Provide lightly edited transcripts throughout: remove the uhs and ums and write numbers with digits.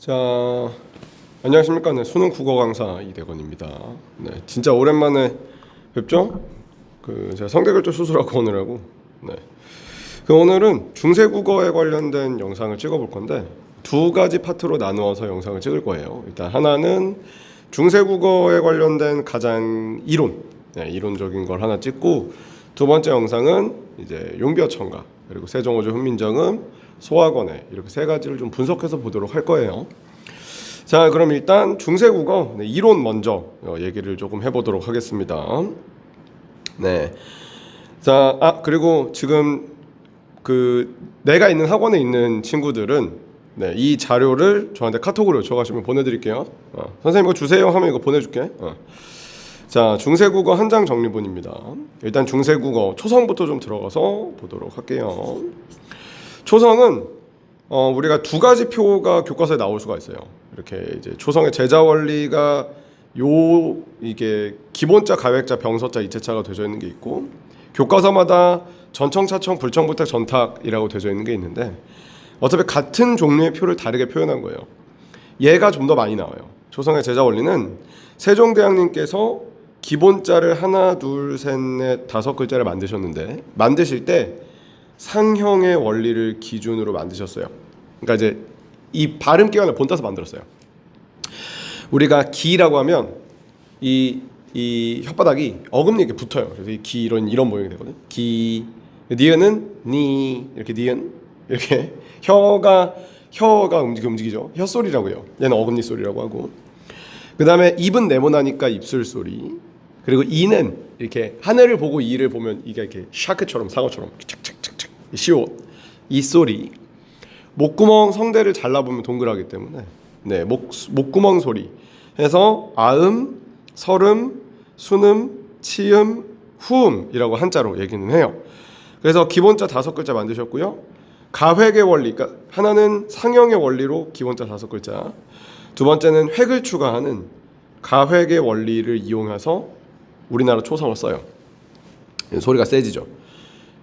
자, 안녕하십니까. 네, 수능 국어 강사 이대건입니다. 네, 진짜 오랜만에 뵙죠? 제가 성대결절 수술하고 오느라고. 네. 오늘은 중세국어에 관련된 영상을 찍어볼 건데 두 가지 파트로 나누어서 영상을 찍을 거예요. 일단 하나는 중세국어에 관련된 가장 이론적인 걸 하나 찍고, 두 번째 영상은 이제 용비어천가 그리고 세종어조 훈민정음 소학원에 이렇게 세 가지를 좀 분석해서 보도록 할 거예요. 자, 그럼 일단 중세국어 이론 먼저 얘기를 조금 해보도록 하겠습니다. 네. 자, 그리고 지금 내가 있는 학원에 있는 친구들은 이 자료를 저한테 카톡으로 요청하시면 보내드릴게요. 선생님 이거 주세요 하면 이거 보내줄게. 자, 중세국어 한 장 정리본입니다. 일단 중세국어 초성부터 좀 들어가서 보도록 할게요. 초성은 우리가 두 가지 표가 교과서에 나올 수가 있어요. 이렇게 이제 초성의 제자 원리가 이게 기본자, 가획자, 병서자, 이체차가 되어 있는 게 있고, 교과서마다 전청, 차청, 불청, 부탁, 전탁이라고 되어 있는 게 있는데 어차피 같은 종류의 표를 다르게 표현한 거예요. 얘가 좀 더 많이 나와요. 초성의 제자 원리는 세종대왕님께서 기본자를 하나, 둘, 셋, 넷, 다섯 글자를 만드셨는데 만드실 때 상형의 원리를 기준으로 만드셨어요. 그러니까 이제 이 발음 기관을 본따서 만들었어요. 우리가 기라고 하면 이 혓바닥이 어금니 이렇게 붙어요. 그래서 이 기 이런 모양이 되거든. 기. 니은은 니 이렇게 니은 이렇게 혀가 움직이죠. 혀소리라고 해요. 얘는 어금니 소리라고 하고. 그 다음에 입은 네모나니까 입술 소리. 그리고 이는 이렇게 하늘을 보고 이를 보면 이게 이렇게 샤크처럼 상어처럼 착착착착 시옷 이 소리. 목구멍 성대를 잘라보면 동그랗기 때문에 목구멍 소리 해서 아음, 설음, 순음, 치음, 후음이라고 한자로 얘기는 해요. 그래서 기본자 다섯 글자 만드셨고요. 가획의 원리, 그러니까 하나는 상형의 원리로 기본자 다섯 글자, 두 번째는 획을 추가하는 가획의 원리를 이용해서 우리나라 초성을 써요. 소리가 세지죠.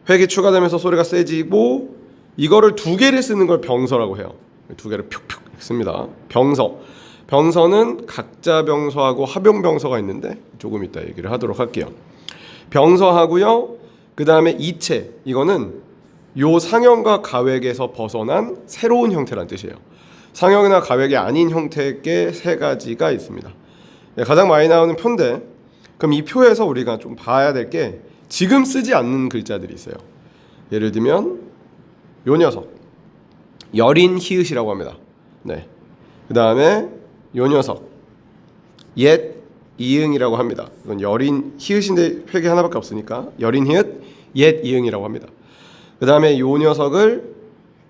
획이 추가되면서 소리가 세지고, 이거를 두 개를 쓰는 걸 병서라고 해요. 두 개를 푹푹 씁니다. 병서는 각자 병서하고 합용 병서가 있는데 조금 이따 얘기를 하도록 할게요. 병서하고요. 그 다음에 이체, 이거는 요 상형과 가획에서 벗어난 새로운 형태란 뜻이에요. 상형이나 가획이 아닌 형태의 세 가지가 있습니다. 가장 많이 나오는 표인데, 그럼 이 표에서 우리가 좀 봐야 될 게 지금 쓰지 않는 글자들이 있어요. 예를 들면 요 녀석 여린 히읗이라고 합니다. 그 다음에 요 녀석 옛 이응이라고 합니다. 이건 여린 히읗인데 획이 하나밖에 없으니까 여린 히읗 옛 이응이라고 합니다. 그 다음에 요 녀석을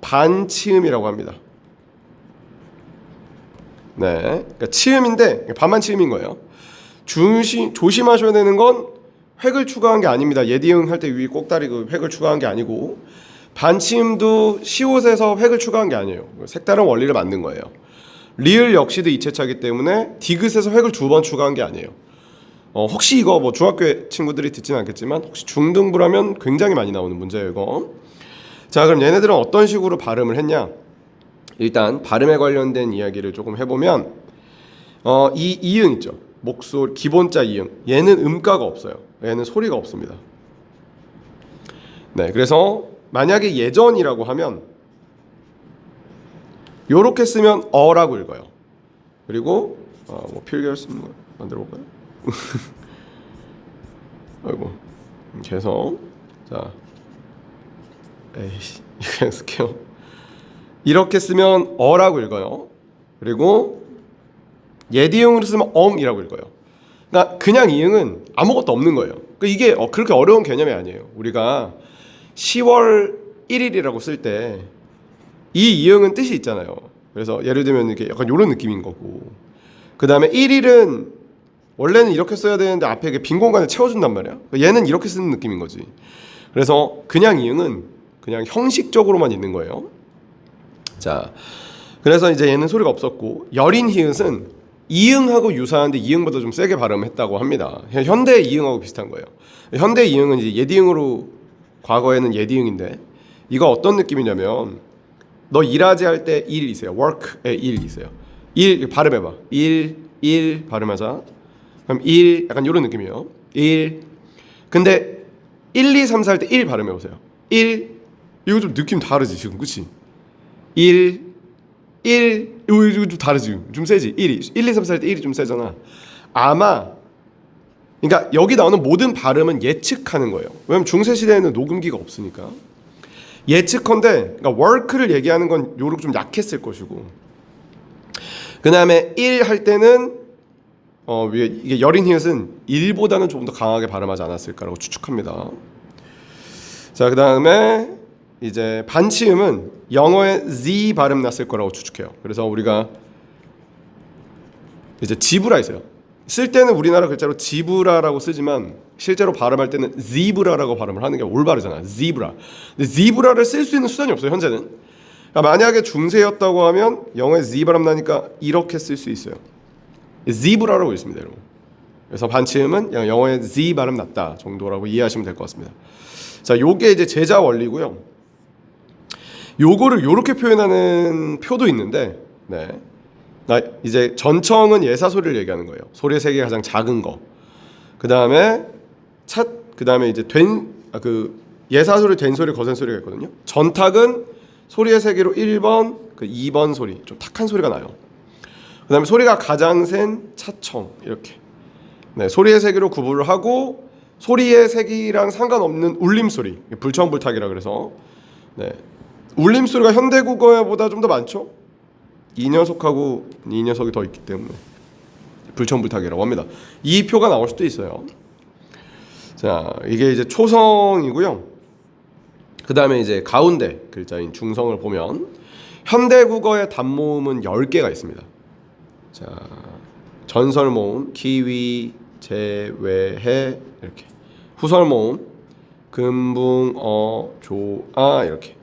반치음이라고 합니다. 그러니까 치음인데 반만 치음인 거예요. 조심하셔야 되는 건 획을 추가한 게 아닙니다. 예디응 할 때 위 꼭다리 획을 추가한 게 아니고, 반치음도 시옷에서 획을 추가한 게 아니에요. 색다른 원리를 만든 거예요. 리을 역시도 이체차기 때문에 디귿에서 획을 두 번 추가한 게 아니에요. 혹시 이거 뭐 중학교 친구들이 듣지는 않겠지만 혹시 중등부라면 굉장히 많이 나오는 문제예요, 이거. 자, 그럼 얘네들은 어떤 식으로 발음을 했냐? 일단 발음에 관련된 이야기를 조금 해보면 이 이응 있죠. 목소리 기본자 이응. 얘는 음가가 없어요. 얘는 소리가 없습니다. 그래서 만약에 예전이라고 하면 요렇게 쓰면 어라고 읽어요. 그리고 뭐 필기할 수 있는 거 만들어 볼까요? 아이고. 계속. 자. 에이씨. 이거 쓸게요. 이렇게 쓰면 어라고 읽어요. 그리고 예디응으로 쓰면 엉이라고 읽어요. 그러니까 그냥 이응은 아무것도 없는 거예요. 그러니까 이게 그렇게 어려운 개념이 아니에요. 우리가 10월 1일이라고 쓸 때 이 이응은 뜻이 있잖아요. 그래서 예를 들면 이렇게 약간 이런 느낌인 거고, 그 다음에 1일은 원래는 이렇게 써야 되는데 앞에 빈 공간을 채워준단 말이야. 그러니까 얘는 이렇게 쓰는 느낌인 거지. 그래서 그냥 이응은 그냥 형식적으로만 있는 거예요. 자, 그래서 이제 얘는 소리가 없었고, 여린 히읗은 이응하고 유사한데 이응보다 좀 세게 발음했다고 합니다. 현대 이응하고 비슷한 거예요. 현대 이응은 이제 예디응으로, 과거에는 예디응인데 이거 어떤 느낌이냐면 너 일하지 할 때 일이세요. work에 일이세요. 1 발음해봐. 1 발음하자. 그럼 1 약간 이런 느낌이에요. 1. 근데 1, 2, 3, 4 할 때 1 발음해보세요. 1 이거 좀 느낌 다르지 지금 그치? 1 이거 좀 다르지 좀 세지 1 2, 3, 4 할 때 1이 좀 세잖아. 아마 그러니까 여기 나오는 모든 발음은 예측하는 거예요. 왜냐면 중세 시대에는 녹음기가 없으니까 예측컨대 그러니까 work를 얘기하는 건 요렇게 좀 약했을 것이고 그 다음에 1 할 때는 이게 여린 히읗은 1보다는 조금 더 강하게 발음하지 않았을까라고 추측합니다. 자, 그 다음에 이제 반치음은 영어의 Z 발음 났을 거라고 추측해요. 그래서 우리가 이제 지브라 있어요. 쓸 때는 우리나라 글자로 지브라라고 쓰지만 실제로 발음할 때는 지브라라고 발음을 하는 게 올바르잖아. 지브라. 근데 지브라를 쓸 수 있는 수단이 없어요. 현재는. 그러니까 만약에 중세였다고 하면 영어의 Z 발음 나니까 이렇게 쓸 수 있어요. 지브라라고 있습니다, 여러분. 그래서 반치음은 영어의 Z 발음 났다 정도라고 이해하시면 될 것 같습니다. 자, 요게 이제 제자 원리고요. 요거를 요렇게 표현하는 표도 있는데, 네. 이제 전청은 예사 소리를 얘기하는 거예요. 소리의 세계가 가장 작은 거. 그 다음에 이제 예사 소리, 된 소리, 거센 소리가 있거든요. 전탁은 소리의 세계로 1번, 2번 소리, 좀 탁한 소리가 나요. 그 다음에 소리가 가장 센 차청 이렇게. 네, 소리의 세계로 구분을 하고 소리의 세기랑 상관없는 울림 소리, 불청불탁이라 그래서 네, 울림 소리가 현대 국어보다 좀 더 많죠. 이 녀석하고 이 녀석이 더 있기 때문에 불청불탁이라고 합니다. 이 표가 나올 수도 있어요. 자, 이게 이제 초성이고요. 그 다음에 이제 가운데 글자인 중성을 보면 현대 국어의 단모음은 10개가 있습니다. 자, 전설모음, 키위, 제외해 이렇게. 후설모음, 금붕, 조아 이렇게.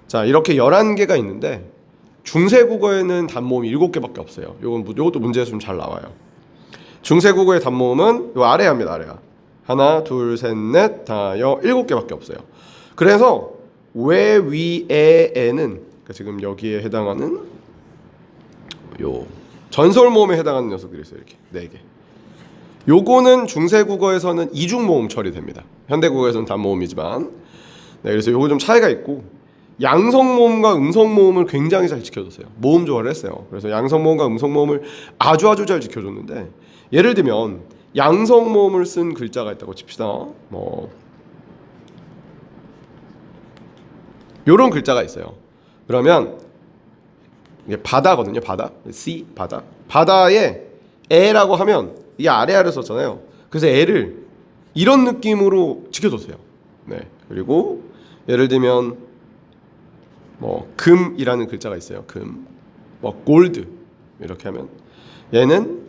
자, 이렇게 11개가 있는데 중세 국어에는 단모음이 7개밖에 없어요. 요것도 문제에서 좀 잘 나와요. 중세 국어의 단모음은 요 아래야 합니다. 아래야. 하나, 둘, 셋, 넷, 다, 7개밖에 없어요. 그래서 왜, 위, 에는 그러니까 지금 여기에 해당하는 요 전설모음에 해당하는 녀석들이 있어요. 이렇게 4개. 요거는 중세 국어에서는 이중 모음 처리됩니다. 현대 국어에서는 단모음이지만. 네, 그래서 요거 좀 차이가 있고 양성 모음과 음성 모음을 굉장히 잘 지켜줬어요. 모음 조화를 했어요. 그래서 양성 모음과 음성 모음을 아주 잘 지켜줬는데 예를 들면 양성 모음을 쓴 글자가 있다고 칩시다. 요런 글자가 있어요. 그러면 이게 바다거든요. 바다. C 바다. 바다에 에라고 하면 이게 아래아를 썼잖아요. 그래서 에를 이런 느낌으로 지켜줬어요. 네. 그리고 예를 들면 금이라는 글자가 있어요. 금. 골드 이렇게 하면 얘는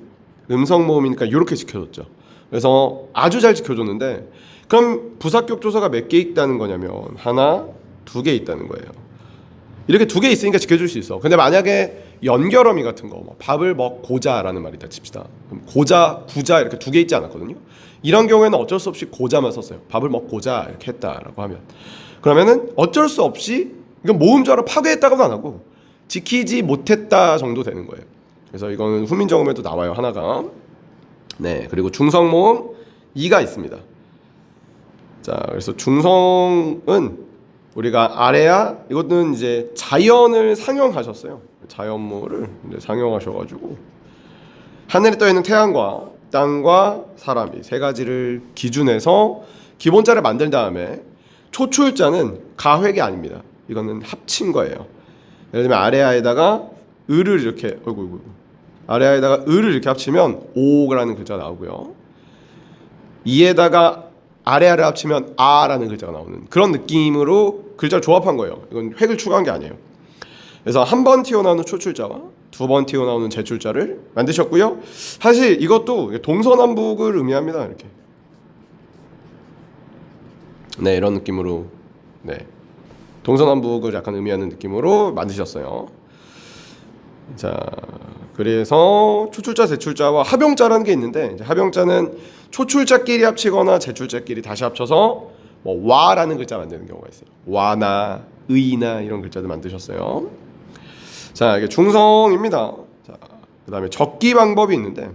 음성 모음이니까 이렇게 지켜줬죠. 그래서 아주 잘 지켜줬는데 그럼 부사격 조사가 몇 개 있다는 거냐면 하나, 2개 있다는 거예요. 이렇게 2개 있으니까 지켜줄 수 있어. 근데 만약에 연결어미 같은 거, 밥을 먹고자라는 말이 있다 칩시다. 그럼 고자, 구자 이렇게 2개 있지 않았거든요. 이런 경우에는 어쩔 수 없이 고자만 썼어요. 밥을 먹고자 이렇게 했다라고 하면 그러면은 어쩔 수 없이 이건 모음조화로 파괴했다고는 안 하고 지키지 못했다 정도 되는 거예요. 그래서 이거는 후민정음에도 나와요. 하나가. 네, 그리고 중성모음 2가 있습니다. 자, 그래서 중성은 우리가 아래야 이것은 이제 자연을 상영하셨어요. 자연모를 이제 상영하셔가지고 하늘에 떠 있는 태양과 땅과 사람이 세 가지를 기준해서 기본자를 만든 다음에 초출자는 가획이 아닙니다. 이거는 합친 거예요. 예를 들면 아래아에다가 을을 이렇게 아래아에다가 을을 이렇게 합치면 오라는 글자가 나오고요. 이에다가 아래아를 합치면 아라는 글자가 나오는 그런 느낌으로 글자를 조합한 거예요. 이건 획을 추가한 게 아니에요. 그래서 한 번 튀어나오는 초출자와 2번 튀어나오는 제출자를 만드셨고요. 사실 이것도 동서남북을 의미합니다. 이렇게. 네, 이런 느낌으로 동서남북을 약간 의미하는 느낌으로 만드셨어요. 자, 그래서 초출자, 제출자와 합용자라는 게 있는데 이제 합용자는 초출자끼리 합치거나 제출자끼리 다시 합쳐서 와라는 글자 만드는 경우가 있어요. 와나 의나 이런 글자들 만드셨어요. 자, 이게 중성입니다. 자, 그 다음에 적기 방법이 있는데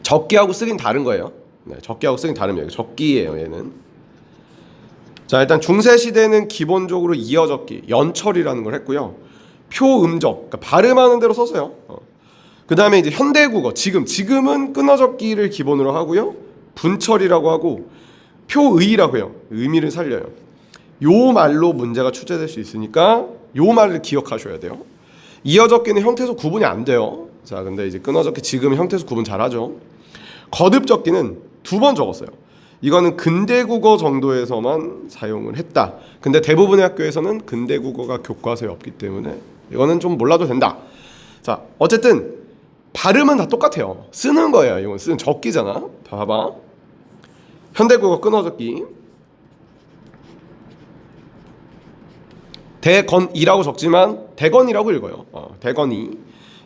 적기하고 쓰긴 다른 거예요. 네, 적기하고 쓰긴 다릅니다. 적기예요, 얘는. 자, 일단 중세 시대는 기본적으로 이어적기, 연철이라는 걸 했고요. 표음적, 그러니까 발음하는 대로 썼어요. 그 다음에 이제 현대국어, 지금은 끊어적기를 기본으로 하고요. 분철이라고 하고 표의라고 해요. 의미를 살려요. 요 말로 문제가 출제될 수 있으니까 요 말을 기억하셔야 돼요. 이어적기는 형태소 구분이 안 돼요. 자, 근데 이제 끊어적기 지금 형태소 구분 잘하죠. 거듭적기는 2번 적었어요. 이거는 근대국어 정도에서만 사용을 했다. 근데 대부분의 학교에서는 근대국어가 교과서에 없기 때문에 이거는 좀 몰라도 된다. 자, 어쨌든 발음은 다 똑같아요. 쓰는 거예요. 이건 쓰는 적기잖아. 봐봐. 현대국어 끊어적기. 대건이라고 적지만 대건이라고 읽어요. 대건이.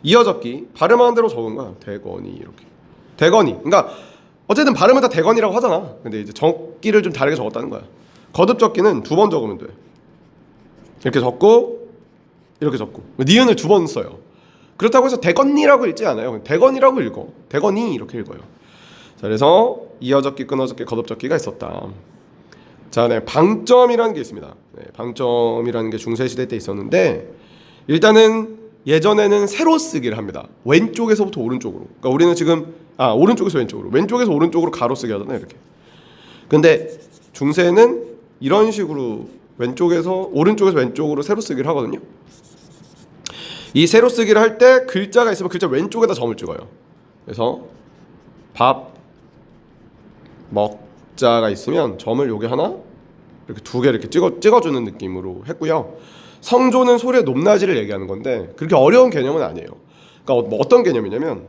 이어적기. 발음하는 대로 적은 거야. 대건이 이렇게. 대건이. 그러니까 어쨌든 발음은 다 대건이라고 하잖아. 근데 이제 적기를 좀 다르게 적었다는 거야. 거듭적기는 2번 적으면 돼. 이렇게 적고 이렇게 적고. 니은을 2번 써요. 그렇다고 해서 대건이라고 읽지 않아요. 대건이라고 읽어. 대건이 이렇게 읽어요. 자, 그래서 이어적기, 끊어적기, 거듭적기가 있었다. 자, 네, 방점이라는 게 있습니다. 네, 방점이라는 게 중세시대 때 있었는데 일단은 예전에는 세로 쓰기를 합니다. 왼쪽에서부터 오른쪽으로. 그러니까 우리는 지금 오른쪽에서 왼쪽으로, 왼쪽에서 오른쪽으로 가로 쓰기 하잖아요, 이렇게. 근데 중세는 이런 식으로 오른쪽에서 왼쪽으로 세로 쓰기를 하거든요. 이 세로 쓰기를 할 때 글자가 있으면 글자 왼쪽에다 점을 찍어요. 그래서 밥, 먹자가 있으면 점을 여기 하나, 이렇게 2개 이렇게 찍어주는 느낌으로 했고요. 성조는 소리의 높낮이를 얘기하는 건데 그렇게 어려운 개념은 아니에요. 그러니까 뭐 어떤 개념이냐면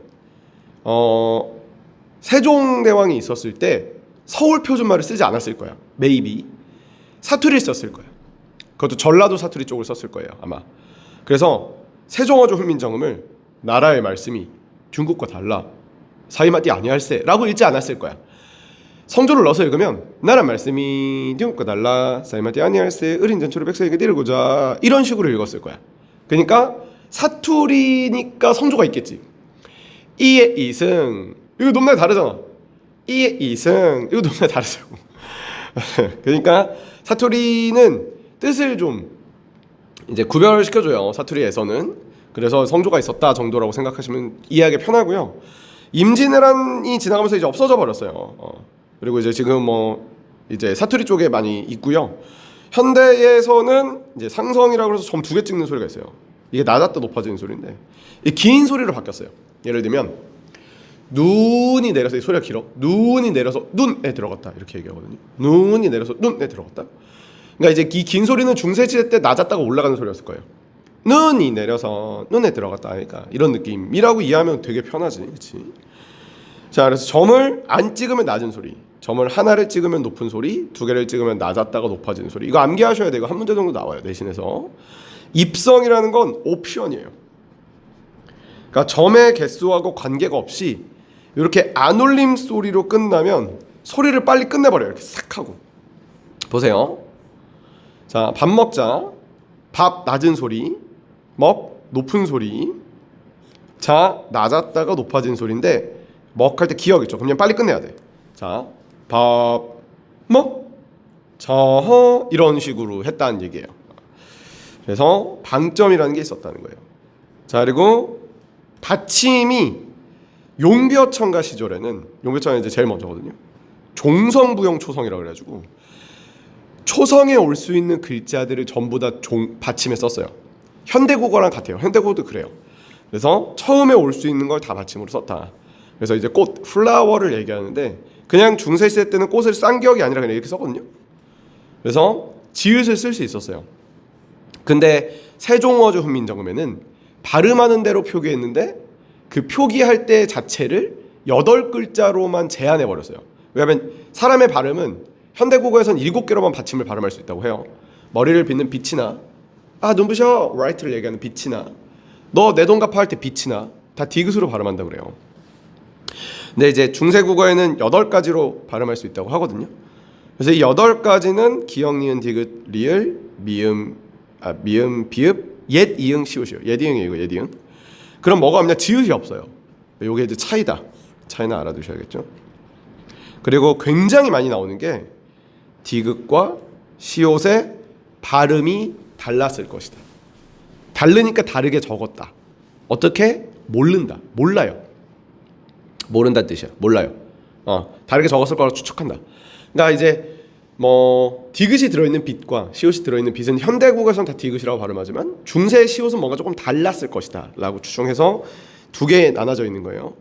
세종대왕이 있었을 때 서울 표준말을 쓰지 않았을 거야. maybe 사투리를 썼을 거야. 그것도 전라도 사투리 쪽을 썼을 거예요, 아마. 그래서 세종어조 훈민정음을 나라의 말씀이 중국과 달라 사이마띠 아니할세라고 읽지 않았을 거야. 성조를 넣어서 읽으면 나라 말씀이 중국과 달라 사이마띠 아니할세 어린전초로 백성에게 내리고자 이런 식으로 읽었을 거야. 그러니까 사투리니까 성조가 있겠지. 이에 이승 이거 높낮이 다르잖아. 이에 이승 이거 높낮이 다르다고. 그러니까 사투리는 뜻을 좀 이제 구별시켜줘요. 사투리에서는. 그래서 성조가 있었다 정도라고 생각하시면 이해하기 편하고요. 임진왜란이 지나가면서 이제 없어져 버렸어요. 그리고 이제 지금 뭐 이제 사투리 쪽에 많이 있고요. 현대에서는 이제 상성이라고 해서 점 2개 찍는 소리가 있어요. 이게 낮았다 높아지는 소리인데 이 긴 소리로 바뀌었어요. 예를 들면 눈이 내려서 이 소리가 길어. 눈이 내려서 눈에 들어갔다 이렇게 얘기하거든요. 눈이 내려서 눈에 들어갔다. 그러니까 이제 이 긴 소리는 중세시대 때 낮았다가 올라가는 소리였을 거예요. 눈이 내려서 눈에 들어갔다 하니까 이런 느낌이라고 이해하면 되게 편하지, 그렇지? 자, 그래서 점을 안 찍으면 낮은 소리, 점을 하나를 찍으면 높은 소리, 2개를 찍으면 낮았다가 높아지는 소리. 이거 암기하셔야 돼요. 한 문제 정도 나와요, 내신에서. 입성이라는 건 옵션이에요. 그러니까 점의 개수하고 관계가 없이 이렇게 안올림 소리로 끝나면 소리를 빨리 끝내버려요. 이렇게 싹 하고. 보세요. 자, 밥 먹자. 밥 낮은 소리, 먹 높은 소리. 자, 낮았다가 높아진 소리인데 먹 할 때 기억 있죠. 그럼 빨리 끝내야 돼. 자, 밥, 먹, 자 이런 식으로 했다는 얘기예요. 그래서 방점이라는 게 있었다는 거예요. 자, 그리고 받침이 용벼청가 시절에는 용벼청이 이제 제일 먼저거든요. 종성부용 초성이라고 그래가지고 초성에 올 수 있는 글자들을 전부 다 받침에 썼어요. 현대국어랑 같아요. 현대국어도 그래요. 그래서 처음에 올 수 있는 걸 다 받침으로 썼다. 그래서 이제 꽃, 플라워를 얘기하는데 그냥 중세시대 때는 꽃을 쌍기역이 아니라 그냥 이렇게 썼거든요. 그래서 지읒을 쓸 수 있었어요. 근데 세종어조 훈민정음에는 발음하는 대로 표기했는데 그 표기할 때 자체를 8글자로만 제한해버렸어요. 왜냐하면 사람의 발음은 현대국어에서는 7개로만 받침을 발음할 수 있다고 해요. 머리를 빗는 빛이나 눈부셔 right를 얘기하는 빛이나 너 내 돈 갚아 할 때 빛이나 다 디귿으로 발음한다고 그래요. 근데 이제 중세국어에는 8가지로 발음할 수 있다고 하거든요. 그래서 이 8가지는 기역, 니은, 디귿, 리을, 미음, 비읍, 옛, 이응, 시옷이요. 옛, 이응이에요. 옛, 이응. 그럼 뭐가 없냐? 지읒이 없어요. 요게 이제 차이다. 차이는 알아두셔야겠죠. 그리고 굉장히 많이 나오는 게 디귿과 시옷의 발음이 달랐을 것이다. 다르니까 다르게 적었다. 어떻게? 모른다. 몰라요. 모른다는 뜻이야. 몰라요. 다르게 적었을 거라고 추측한다. 그러니까 이제 뭐 디귿이 들어있는 빛과 시옷이 들어있는 빛은 현대국에서는 다 디귿이라고 발음하지만 중세의 시옷은 뭔가 조금 달랐을 것이다 라고 추정해서 두 개에 나눠져 있는 거예요.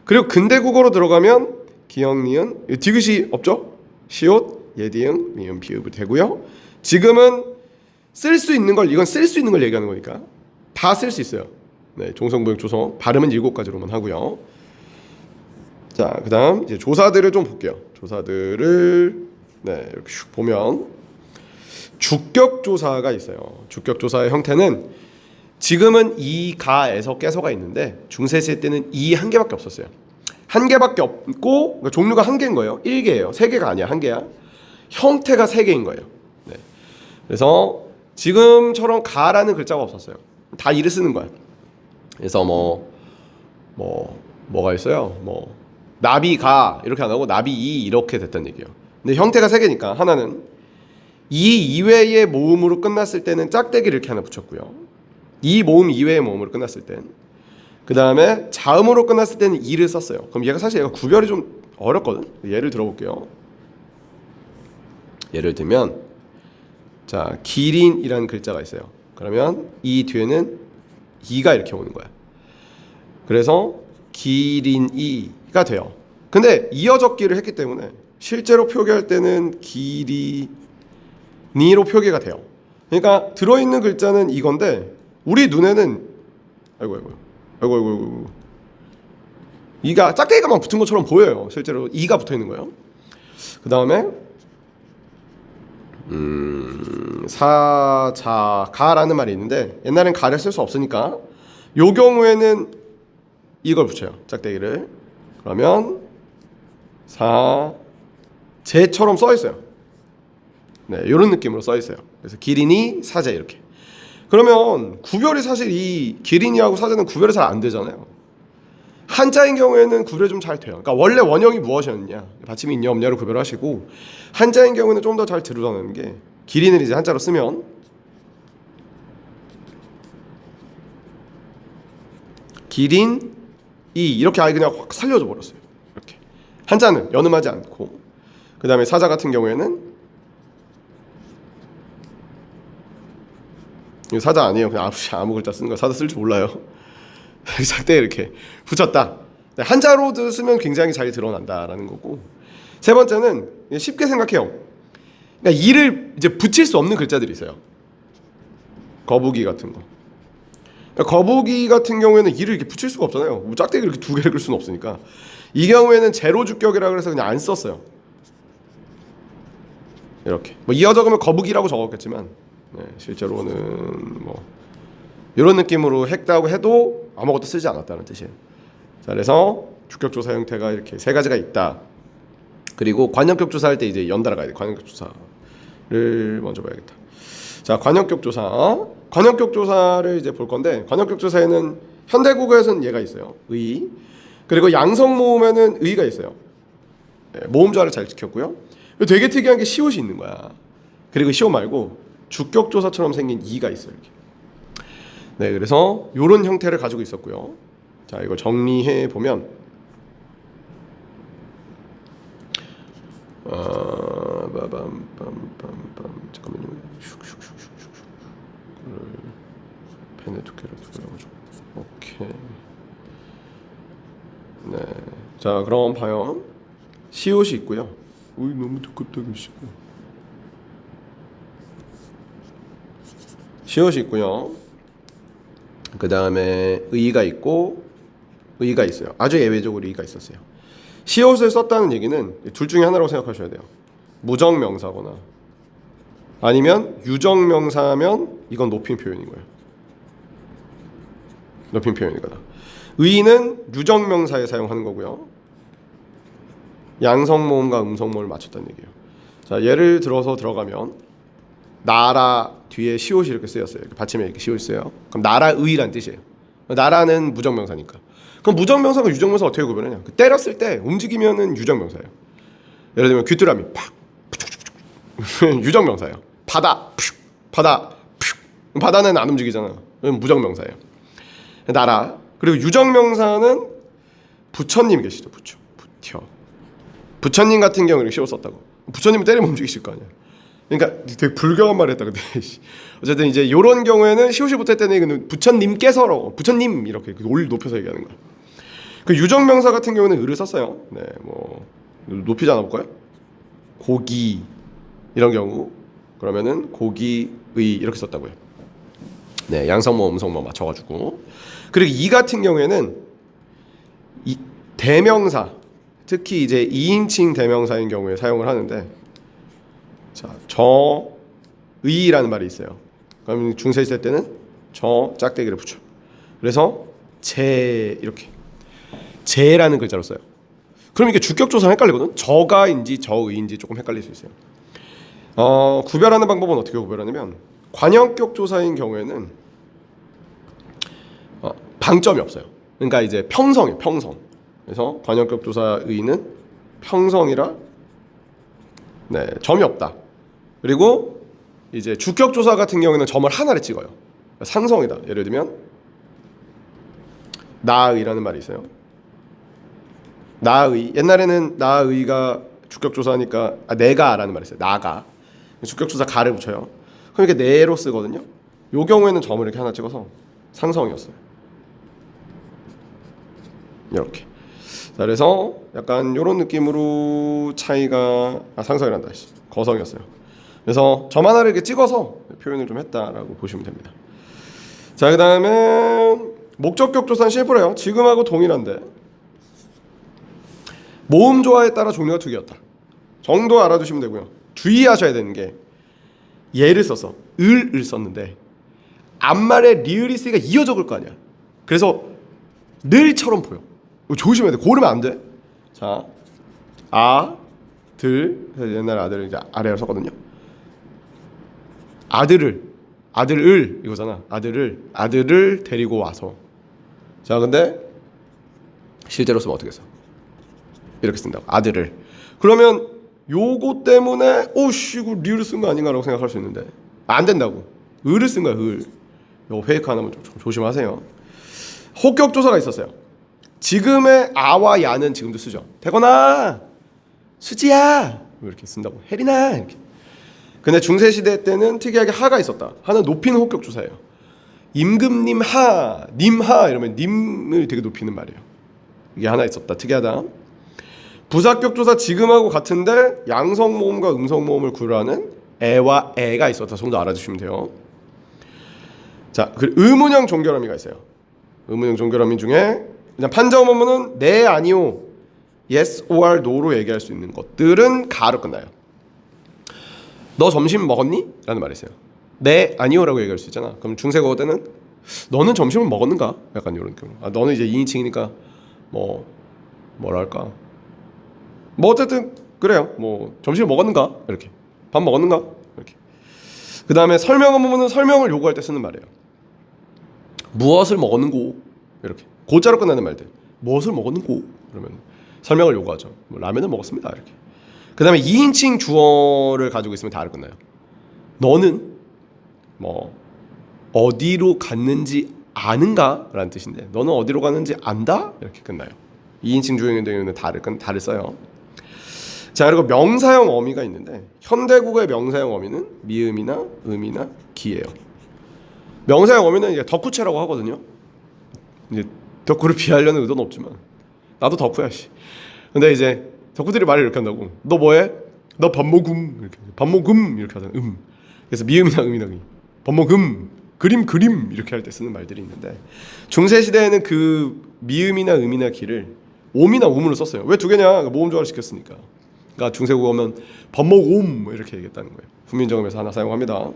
그리고 근대국어로 들어가면 기역, 니은, 디귿이 없죠? 시옷, 예디응, 미음, 비읍이 되고요. 지금은 쓸 수 있는 걸, 이건 쓸 수 있는 걸 얘기하는 거니까 다 쓸 수 있어요. 네, 종성부역 조성 발음은 7가지로만 하고요. 자, 그다음 이제 조사들을 좀 볼게요. 조사들을 이렇게 슉 보면 주격 조사가 있어요. 주격 조사의 형태는 지금은 이, 가에서 깨서가 있는데 중세시대 때는 이 한 개밖에 없었어요. 한 개밖에 없고 그러니까 종류가 한 개인 거예요. 1개예요. 3개가 아니야. 한 개야. 형태가 3개인 거예요. 네. 그래서 지금처럼 가라는 글자가 없었어요. 다 이를 쓰는 거야. 그래서 뭐가 있어요? 나비가 이렇게 안 하고 나비이 이렇게 됐단 얘기예요. 근데 형태가 3개니까 하나는 이 이외의 모음으로 끝났을 때는 짝대기를 이렇게 하나 붙였고요. 이 모음 이외의 모음으로 끝났을 땐 그 다음에 자음으로 끝났을 때는 이를 썼어요. 그럼 얘가 사실 구별이 좀 어렵거든. 예를 들어볼게요. 예를 들면 자 기린이라는 글자가 있어요. 그러면 이 뒤에는 이가 이렇게 오는 거야. 그래서 기린이가 돼요. 근데 이어적기를 했기 때문에 실제로 표기할 때는 기리니로 표기가 돼요. 그러니까 들어있는 글자는 이건데 우리 눈에는 아이고 이가 짝대기가만 붙은 것처럼 보여요. 실제로 이가 붙어 있는 거예요. 그 다음에 사자가라는 말이 있는데 옛날엔 가를 쓸 수 없으니까 요 경우에는 이걸 붙여요. 짝대기를. 그러면 사제처럼 써 있어요. 네, 이런 느낌으로 써 있어요. 그래서 기린이, 사제 이렇게. 그러면 구별이 사실 이 기린이하고 사제는 구별이 잘 안 되잖아요. 한자인 경우에는 구별이 좀 잘 돼요. 그러니까 원래 원형이 무엇이었냐, 받침이 있냐 없냐로 구별하시고 한자인 경우에는 좀 더 잘 드러나는 게 기린을 이제 한자로 쓰면 기린 이 이렇게 아예 그냥 확 살려줘 버렸어요. 이렇게 한자는 연음하지 않고 그 다음에 사자 같은 경우에는 이거 사자 아니에요. 그냥 아무 글자 쓰는 거. 사자 쓸 줄 몰라요. 작대 이렇게 붙였다. 한자로 쓰면 굉장히 잘 드러난다라는 거고. 세 번째는 쉽게 생각해요. 그러니까 이를 이제 붙일 수 없는 글자들이 있어요. 거북이 같은 거. 그러니까 거북이 같은 경우에는 이를 이렇게 붙일 수가 없잖아요. 뭐 짝대기 이렇게 2개를 끌 수는 없으니까. 이 경우에는 제로 주격이라 그래서 그냥 안 썼어요. 이렇게. 뭐 이어 적으면 거북이라고 적었겠지만 실제로는 뭐 이런 느낌으로 했다고 해도 아무것도 쓰지 않았다는 뜻이에요. 자, 그래서 주격 조사 형태가 이렇게 3가지가 있다. 그리고 관역격 조사할 때 이제 연달아 가야 돼. 관역격 조사를 먼저 봐야겠다. 자, 관역격 조사. 관역격 조사를 이제 볼 건데 관역격 조사에는 현대국어에서는 얘가 있어요. 의. 그리고 양성 모음에는 의가 있어요. 모음자를 잘 지켰고요. 되게 특이한 게 시옷이 있는 거야. 그리고 시옷 말고 주격 조사처럼 생긴 이가 있어요. 이렇게. 네, 그래서 이런 형태를 가지고 있었고요. 자, 이걸 정리해 보면 잠깐만요. 펜의 두께를 줄여가지고. 오케이. 네. 자, 그럼 봐요. 시옷이 있고요. 우이 너무 두껍다 그러시고. 시옷이 있고요. 그 다음에 의가 있고 의가 있어요. 아주 예외적으로 의가 있었어요. 시옷을 썼다는 얘기는 둘 중에 하나라고 생각하셔야 돼요. 무정명사거나 아니면 유정명사면 이건 높임 표현인 거예요. 높임 표현이거나. 의는 유정명사에 사용하는 거고요. 양성모음과 음성모음을 맞췄다는 얘기예요. 자, 예를 들어서 들어가면 나라 뒤에 시옷이 이렇게 쓰였어요. 이렇게 받침에 이렇게 시옷이 써요. 그럼 나라의란 뜻이에요. 나라는 무정명사니까. 그럼 무정명사가 유정명사 어떻게 구별하냐? 그 때렸을 때 움직이면은 유정명사예요. 예를 들면 귀뚜라미 팍 유정명사예요. 바다 바다 바다는 안 움직이잖아. 그럼 무정명사예요. 나라. 그리고 유정명사는 부처님 계시죠. 부처. 부처님 같은 경우는 시옷 썼다고. 부처님은 때리면 움직이실 거 아니야. 그러니까 되게 불경한 말을 했다. 근데 어쨌든 이제 이런 경우에는 시옷이 붙을 때는 부처님께서로 부처님 이렇게 올 높여서 얘기하는 거야. 그 유정명사 같은 경우는 을을 썼어요. 네, 뭐 높이지 않아 볼까요? 고기 이런 경우 그러면은 고기의 이렇게 썼다고요. 네, 양성모 음성모 맞춰가지고. 그리고 이 같은 경우에는 이 대명사 특히 이제 2인칭 대명사인 경우에 사용을 하는데 자 저의라는 말이 있어요. 그럼 중세 시대 때는 저 짝대기를 붙여. 그래서 제 이렇게 제라는 글자로 써요. 그럼 이게 주격조사 헷갈리거든. 저가인지 저의인지 조금 헷갈릴 수 있어요. 구별하는 방법은 어떻게 구별하냐면 관형격 조사인 경우에는 방점이 없어요. 그러니까 이제 평성이에요. 평성. 그래서 관형격 조사의는 평성이라 네, 점이 없다. 그리고 이제 주격 조사 같은 경우에는 점을 하나를 찍어요. 상성이다. 예를 들면 나의라는 말이 있어요. 나의 옛날에는 나의가 주격 조사니까 내가라는 말이 있어요. 나가 주격 조사 가를 붙여요. 그럼 이렇게 내로 쓰거든요. 요 경우에는 점을 이렇게 하나 찍어서 상성이었어요. 이렇게. 자, 그래서 약간 이런 느낌으로 차이가 상성이란다. 거성이었어요. 그래서 점 하나를 이렇게 찍어서 표현을 좀 했다라고 보시면 됩니다. 자, 그다음에 목적격 조사는 실프래요. 지금하고 동일한데 모음 조화에 따라 종류가 두 개였다. 정도 알아두시면 되고요. 주의하셔야 되는 게 예를 써서 을을 썼는데 앞말에 리을이 쓰기가 이어져 올 거 아니야. 그래서 늘처럼 보여. 조심해야 돼. 고르면 안 돼. 자, 아들 옛날에 아들을 이제 아래로 썼거든요. 아들을 이거잖아. 아들을 데리고 와서. 자, 근데 실제로 쓰면 어떻게 써? 이렇게 쓴다고. 아들을. 그러면 요거 때문에 오씨 이거 리을 쓴 거 아닌가라고 생각할 수 있는데 안 된다고. 을을 쓴 거야. 을. 요거 페이크 하나면 좀 조심하세요. 혹격 조사가 있었어요. 지금의 아와 야는 지금도 쓰죠. 대건아, 수지야 이렇게 쓴다고. 혜린아 이렇게. 근데 중세 시대 때는 특이하게 하가 있었다. 하는 높이는 혹격 조사예요. 임금님 하, 님하 이러면 님을 되게 높이는 말이에요. 이게 하나 있었다. 특이하다. 부사격 조사 지금하고 같은데 양성 모음과 음성 모음을 구별하는 애와 애가 있었다. 정도 알아주시면 돼요. 자, 그 의문형 종결어미가 있어요. 의문형 종결어미 중에 그냥 판자음 어문은 네 아니오, yes or no로 얘기할 수 있는 것들은 가로 끝나요. 너 점심 먹었니? 라는 말이 있어요. 네 아니오라고 얘기할 수 있잖아. 그럼 중세국어 때는 너는 점심을 먹었는가? 약간 이런 경우. 너는 이제 2인칭이니까 뭐랄까 어쨌든 그래요. 점심 먹었는가? 이렇게. 밥 먹었는가? 이렇게. 그 다음에 설명 어문은 설명을 요구할 때 쓰는 말이에요. 무엇을 먹었는고? 이렇게. 고자로 끝나는 말들. 무엇을 먹었는고? 그러면 설명을 요구하죠. 라면을 먹었습니다. 이렇게. 그 다음에 2인칭 주어를 가지고 있으면 다 끝나요. 너는 어디로 갔는지 아는가? 라는 뜻인데 너는 어디로 갔는지 안다? 이렇게 끝나요. 2인칭 주어인 경우는 다를 써요. 자, 그리고 명사형 어미가 있는데 현대국어의 명사형 어미는 미음이나 음이나 기예요. 명사형 어미는 이제 덕후체라고 하거든요. 이제 덕후를 비하려는 의도는 없지만 나도 덕후야 씨. 근데 이제 덕후들이 말을 이렇게 한다고. 너 뭐해? 너 밥 먹음 이렇게. 밥 먹음 이렇게 하잖아. 그래서 미음이나 음이나 밥 먹음 그림 이렇게 할 때 쓰는 말들이 있는데 중세 시대에는 그 미음이나 음이나 기를 옴이나 옴으로 썼어요. 왜 두 개냐? 모음 조화를 시켰으니까. 그러니까 중세국어면 밥 먹음 이렇게 얘기했다는 거예요. 훈민정음에서 하나 사용합니다.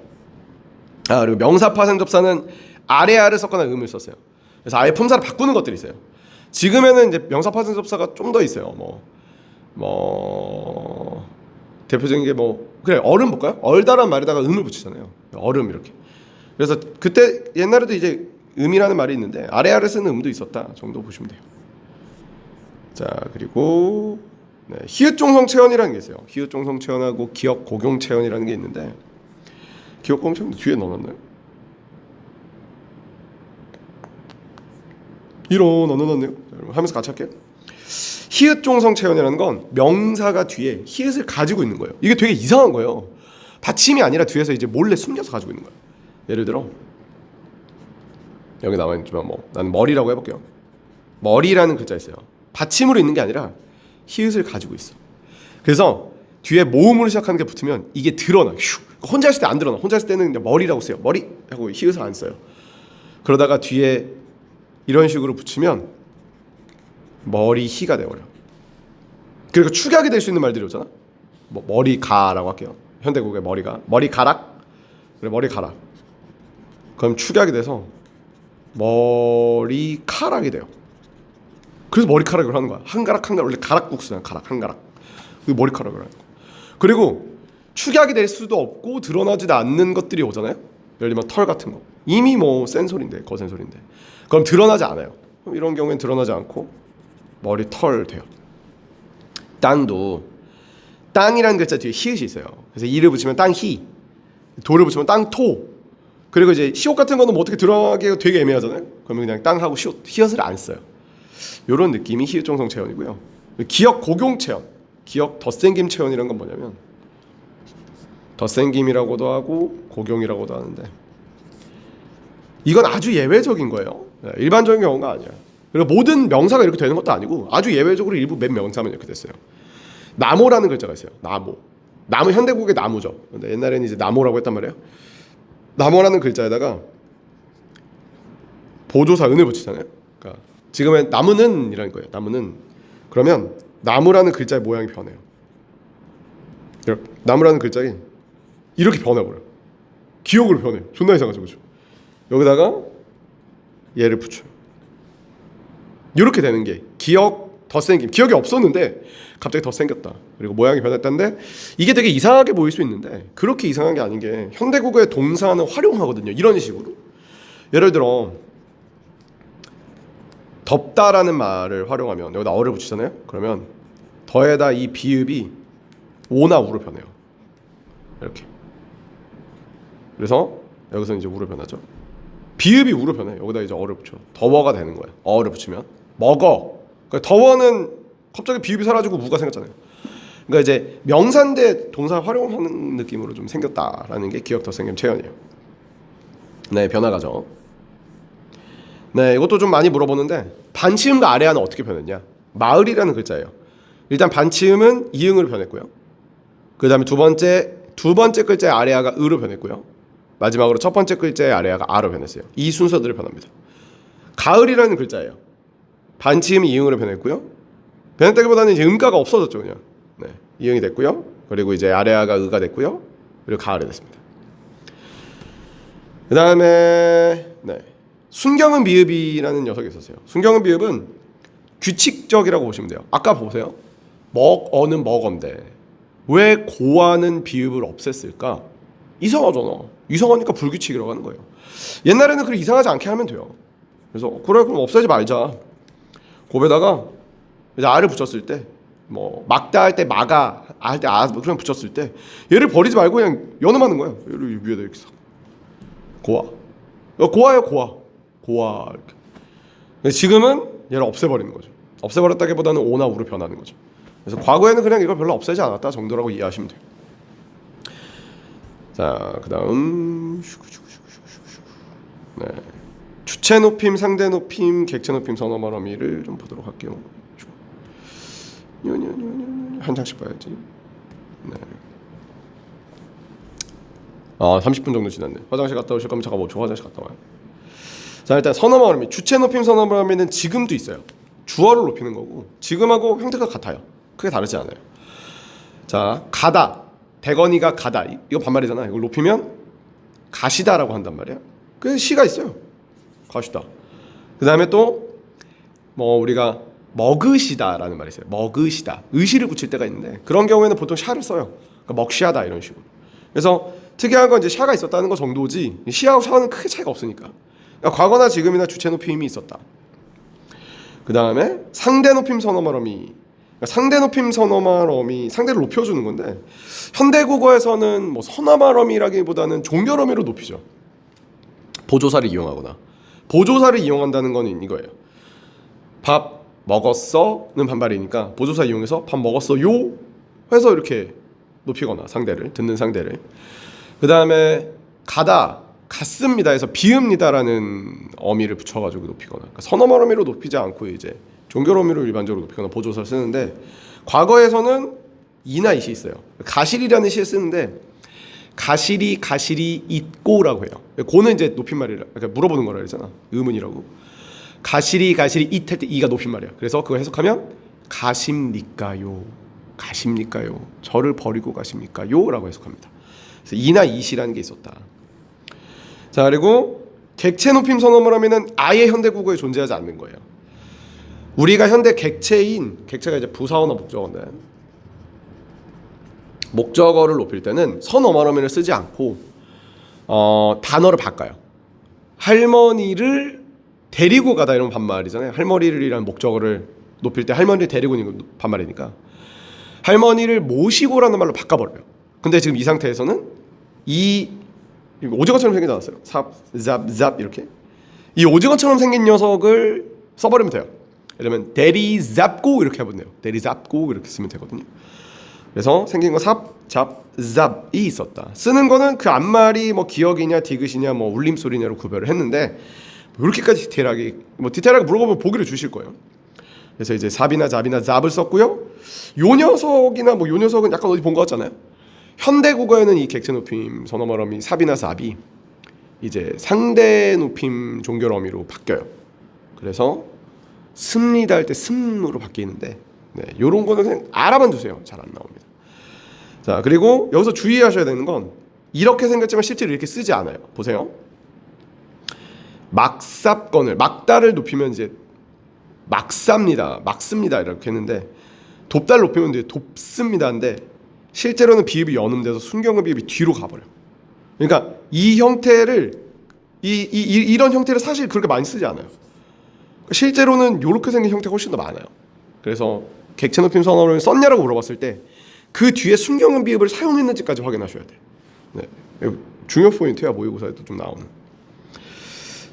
그리고 명사 파생 접사는 아래아를 썼거나 음을 썼어요. 그래서 아예 품사를 바꾸는 것들이 있어요. 지금에는 이제 명사 파생 접사가 좀 더 있어요. 대표적인 게 그래 얼음 볼까요? 얼다란 말에다가 음을 붙이잖아요. 얼음 이렇게. 그래서 그때 옛날에도 이제 음이라는 말이 있는데 아래아를 쓰는 음도 있었다 정도 보시면 돼요. 자, 그리고 네, 히읗종성체언이라는 게 있어요. 히읗종성체언하고 기역고경체언이라는 게 있는데 기역고경체언 뒤에 넣어놨나요? 이런 안 넣어놨네요. 하면서 같이 할게요. 히읗종성체언이라는 건 명사가 뒤에 히읗을 가지고 있는 거예요. 이게 되게 이상한 거예요. 받침이 아니라 뒤에서 이제 몰래 숨겨서 가지고 있는 거예요. 예를 들어 여기 나와 있지만 뭐 나는 머리라고 해볼게요. 머리라는 글자 있어요. 받침으로 있는 게 아니라 히읗을 가지고 있어. 그래서 뒤에 모음으로 시작하는 게 붙으면 이게 드러나. 휴. 혼자 있을 때 안 드러나. 혼자 있을 때는 그냥 머리라고 써요. 머리 하고 히읗을 안 써요. 그러다가 뒤에 이런 식으로 붙이면 머리희가 돼버려. 그리고 축약이 될 수 있는 말들이 오잖아. 뭐 머리가라고 할게요. 현대국의 머리가 머리가락. 그래 머리가락. 그럼 축약이 돼서 머리카락이 돼요. 그래서 머리카락을 하는 거야. 한 가락 한 가락. 원래 가락국수야. 가락 한 가락. 그 머리카락을 하는 거. 그리고 축약이 될 수도 없고 드러나지도 않는 것들이 오잖아요. 예를 들면 털 같은 거. 이미 뭐 센소리인데 거센소리인데. 그럼 드러나지 않아요. 그럼 이런 경우엔 드러나지 않고 머리 털 돼요. 땅도 땅이라는 글자 뒤에 히읗이 있어요. 그래서 이를 붙이면 땅히, 도를 붙이면 땅토. 그리고 이제 시옷 같은 거는 뭐 어떻게 드러나기가 되게 애매하잖아요. 그러면 그냥 땅하고 시옷, 히읗을 안 써요. 이런 느낌이 히읗종성체언이고요. 기역고경체언, 기역 덧생김체언이라는 건 뭐냐면 덧생김이라고도 하고 고경이라고도 하는데 이건 아주 예외적인 거예요. 일반적인 경우가 아니야. 그리고 모든 명사가 이렇게 되는 것도 아니고 아주 예외적으로 일부 몇 명사면 이렇게 됐어요. 나모라는 글자가 있어요. 나모. 나무 현대국의 나무죠. 근데 옛날에는 이제 나모라고 했단 말이에요. 나모라는 글자에다가 보조사 은을 붙이잖아요. 그러니까 지금은 나무는 이라는 거예요. 나무는. 그러면 나무라는 글자의 모양이 변해요. 나무라는 글자가 이렇게 변해버려요. 기억으로 변해요. 존나 이상하죠. 그렇죠? 여기다가 얘를 붙여요. 이렇게 되는 게 기억 덧생김. 기억이 없었는데 갑자기 덧생겼다. 그리고 모양이 변했다는데 이게 되게 이상하게 보일 수 있는데 그렇게 이상한 게 아닌 게 현대국어의 동사는 활용하거든요. 이런 식으로. 예를 들어 덥다라는 말을 활용하면 여기다 어를 붙이잖아요. 그러면 더에다 이 비읍이 오나 우로 변해요. 이렇게. 그래서 여기서 이제 우로 변하죠. 비읍이 우로 변해. 여기다 이제 어를 붙여. 더워가 되는 거예요. 어를 붙이면 먹어. 그러니까 더워는 갑자기 비읍이 사라지고 우가 생겼잖아요. 그러니까 이제 명사인데 동사 활용하는 느낌으로 좀 생겼다라는 게 기억 덧생김 체언이에요. 네, 변화가죠. 네, 이것도 좀 많이 물어보는데 반치음과 아래아는 어떻게 변했냐? 마을이라는 글자예요. 일단 반치음은 이응으로 변했고요. 그 다음에 두 번째 글자의 아래아가 으로 변했고요. 마지막으로 첫 번째 글자의 아래아가 아로 변했어요. 이 순서대로 변합니다. 가을이라는 글자예요. 반치음이 이응으로 변했고요. 변했다기보다는 이제 음가가 없어졌죠, 그냥. 네, 이응이 됐고요. 그리고 이제 아래아가 으가 됐고요. 그리고 가을이 됐습니다. 그 다음에 네, 순경은 비읍이라는 녀석이 있었어요. 순경은 비읍은 규칙적이라고 보시면 돼요. 아까 보세요. 먹어는 먹언데 왜 고아는 비읍을 없앴을까? 이상하잖아. 이상하니까 불규칙이라고 하는 거예요. 옛날에는 그렇게 이상하지 않게 하면 돼요. 그래서 그래 그럼 없애지 말자. 고에다가 이제 아를 붙였을 때 뭐 막다 할 때 마가 할 때 아 그냥 붙였을 때 얘를 버리지 말고 그냥 연음하는 거예요. 얘를 위에다 이렇게 써. 고아. 고아예요, 고아. 고아 이렇게. 지금은 얘를 없애버리는 거죠. 없애버렸다기보다는 오나 우로 변하는 거죠. 그래서 과거에는 그냥 이걸 별로 없애지 않았다 정도라고 이해하시면 돼요. 자, 그다음 네. 주체 높임, 상대 높임, 객체 높임, 선어 말어미를 좀 보도록 할게요. 한 장씩 봐야지. 네. 30분 정도 지났네. 화장실 갔다 오실 거면 잠깐 5초 화장실 갔다 와요. 자, 일단 선어 말어미. 주체 높임, 선어 말어미는 지금도 있어요. 주어를 높이는 거고 지금하고 형태가 같아요. 크게 다르지 않아요. 자, 가다. 대건이가 가다. 이거 반말이잖아. 이걸 높이면 가시다라고 한단 말이야. 그 시가 있어요. 가시다. 그 다음에 또 뭐 우리가 먹으시다라는 말이 있어요. 먹으시다. 의시를 붙일 때가 있는데 그런 경우에는 보통 샤를 써요. 그러니까 먹시하다 이런 식으로. 그래서 특이한 건 이제 샤가 있었다는 거 정도지 시하고 샤는 크게 차이가 없으니까 그러니까 과거나 지금이나 주체 높임이 있었다. 그 다음에 상대 높임 선어말어미. 그러니까 상대 높임 선어말어미, 상대를 높여주는 건데 현대 국어에서는 뭐 선어말어미라기보다는 종결어미로 높이죠. 보조사를 이용하거나. 보조사를 이용한다는 거는 이거예요. 밥 먹었어는 반발이니까 보조사 이용해서 밥 먹었어요 해서 이렇게 높이거나 상대를, 듣는 상대를. 그 다음에 가다, 갔습니다 해서 비읍니다라는 어미를 붙여가지고 높이거나. 그러니까 선어말 어미로 높이지 않고 이제 종결 어미로 일반적으로 높이거나 보조사를 쓰는데 과거에서는 이나 이시 있어요. 가실이라는 시에 쓰는데 가실이 있고라고 해요. 고는 이제 높임말이라, 그러니까 물어보는 거라 그러잖아. 의문이라고. 가실이 잇 할 때 이가 높임말이야. 그래서 그거 해석하면 가십니까요? 저를 버리고 가십니까요? 라고 해석합니다. 그래서 이나 이시라는 게 있었다. 자, 그리고 객체 높임 선어말어미는 아예 현대 국어에 존재하지 않는 거예요. 우리가 현대 객체가 이제 부사어나 목적어인데 목적어를 높일 때는 선어말어미를 쓰지 않고 단어를 바꿔요. 할머니를 데리고 가다 이런 반말이잖아요. 할머니를이라는 목적어를 높일 때 할머니를 데리고 있는 건 반말이니까 할머니를 모시고라는 말로 바꿔버려요. 근데 지금 이 상태에서는 이 오징어처럼 생기지 않았어요. 삽 이렇게 이 오징어처럼 생긴 녀석을 써버리면 돼요. 예를 들면 대리 잡고 이렇게 해보면 돼요. 대리 잡고 이렇게 쓰면 되거든요. 그래서 생긴 거 잡이 있었다. 쓰는 거는 그 앞말이 뭐 기억이냐 디귿이냐 뭐 울림소리냐로 구별을 했는데 이렇게까지 디테일하게 물어보면 보기를 주실 거예요. 그래서 이제 삽이나 잡이나 잡을 썼고요. 요 녀석이나 뭐 요 녀석은 약간 어디 본 것 같잖아요. 현대 국어에는 이 객체 높임 선어말어미 삽이나 잡이 이제 상대 높임 종결 어미로 바뀌어요. 그래서 습니다 할 때 습으로 바뀌는데 요런 거는 그냥 알아만 두세요. 잘 안 나옵니다. 자, 그리고 여기서 주의하셔야 되는 건 이렇게 생겼지만 실제로 이렇게 쓰지 않아요. 보세요. 막삽건을 막다를 높이면 이제 막습니다 이렇게 했는데 돕다를 높이면 이제 돕습니다인데 실제로는 비읍이 연음돼서 순경음 비읍이 뒤로 가버려. 그러니까 이 형태를 이런 형태를 사실 그렇게 많이 쓰지 않아요. 실제로는 이렇게 생긴 형태가 훨씬 더 많아요. 그래서 객체 높임 선어를 썼냐라고 물어봤을 때 그 뒤에 순경음 비읍을 사용했는지까지 확인하셔야 돼. 중요 포인트야. 모의고사에도 좀 나오는.